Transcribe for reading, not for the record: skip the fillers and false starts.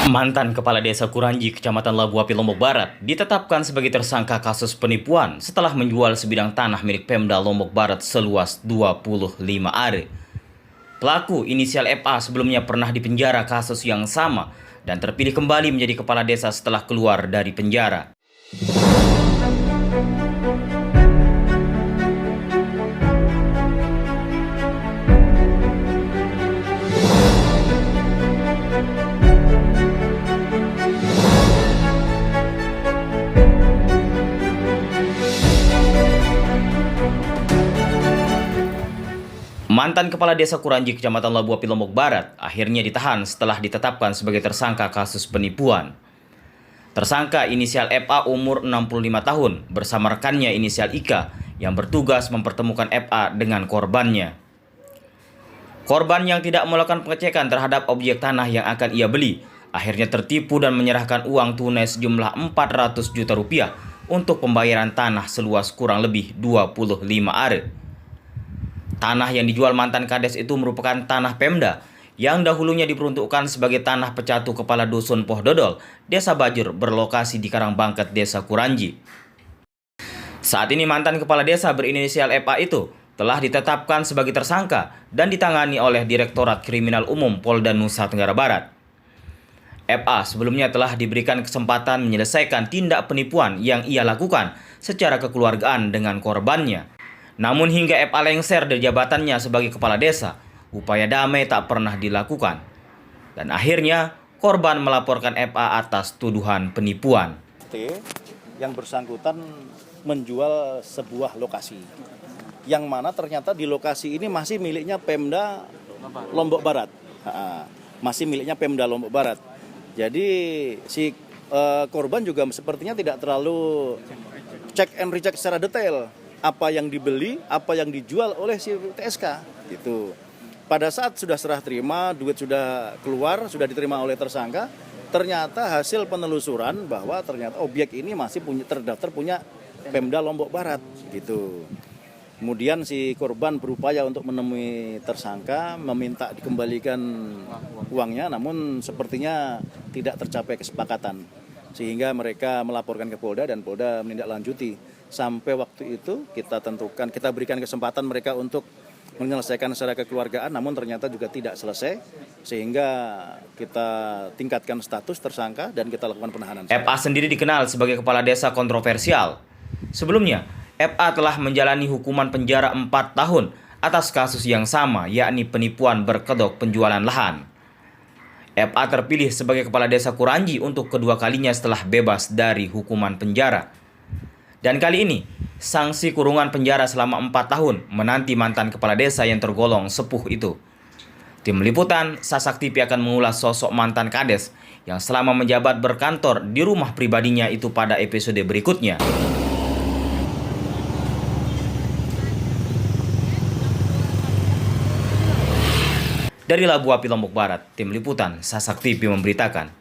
Mantan Kepala Desa Kuranji, Kecamatan Labu Api, Lombok Barat, ditetapkan sebagai tersangka kasus penipuan setelah menjual sebidang tanah milik Pemda Lombok Barat seluas 25 are. Pelaku inisial FA sebelumnya pernah dipenjara kasus yang sama dan terpilih kembali menjadi kepala desa setelah keluar dari penjara. Mantan Kepala Desa Kuranji, Kecamatan Labu Api, Lombok Barat, akhirnya ditahan setelah ditetapkan sebagai tersangka kasus penipuan. Tersangka inisial FA umur 65 tahun bersama rekannya inisial IK yang bertugas mempertemukan FA dengan korbannya. Korban yang tidak melakukan pengecekan terhadap objek tanah yang akan ia beli, akhirnya tertipu dan menyerahkan uang tunai sejumlah 400 juta rupiah untuk pembayaran tanah seluas kurang lebih 25 are. Tanah yang dijual mantan Kades itu merupakan tanah Pemda yang dahulunya diperuntukkan sebagai tanah pecatu kepala dusun Poh Dodol, Desa Bajur berlokasi di Karangbangket, Desa Kuranji. Saat ini mantan kepala desa berinisial FA itu telah ditetapkan sebagai tersangka dan ditangani oleh Direktorat Kriminal Umum Polda Nusa Tenggara Barat. FA sebelumnya telah diberikan kesempatan menyelesaikan tindak penipuan yang ia lakukan secara kekeluargaan dengan korbannya. Namun hingga FA lengser dari jabatannya sebagai kepala desa, upaya damai tak pernah dilakukan. Dan akhirnya korban melaporkan FA atas tuduhan penipuan. Yang bersangkutan menjual sebuah lokasi, yang mana ternyata di lokasi ini masih miliknya Pemda Lombok Barat. Masih miliknya Pemda Lombok Barat. Jadi si korban juga sepertinya tidak terlalu cek and recheck secara detail apa yang dibeli, apa yang dijual oleh si TSK gitu. Pada saat sudah serah terima, duit sudah keluar, sudah diterima oleh tersangka, ternyata hasil penelusuran bahwa ternyata objek ini masih terdaftar punya Pemda Lombok Barat gitu. Kemudian si korban berupaya untuk menemui tersangka, meminta dikembalikan uangnya, namun sepertinya tidak tercapai kesepakatan. Sehingga mereka melaporkan ke Polda dan Polda menindaklanjuti. Sampai waktu itu kita tentukan, kita berikan kesempatan mereka untuk menyelesaikan secara kekeluargaan, namun ternyata juga tidak selesai, sehingga kita tingkatkan status tersangka dan kita lakukan penahanan. FA sendiri dikenal sebagai kepala desa kontroversial. Sebelumnya, FA telah menjalani hukuman penjara 4 tahun atas kasus yang sama, yakni penipuan berkedok penjualan lahan. FA terpilih sebagai kepala desa Kuranji untuk kedua kalinya setelah bebas dari hukuman penjara. Dan kali ini, sanksi kurungan penjara selama 4 tahun menanti mantan kepala desa yang tergolong sepuh itu. Tim Liputan Sasak TV akan mengulas sosok mantan Kades yang selama menjabat berkantor di rumah pribadinya itu pada episode berikutnya. Dari Labu Api, Lombok Barat, Tim Liputan Sasak TV memberitakan.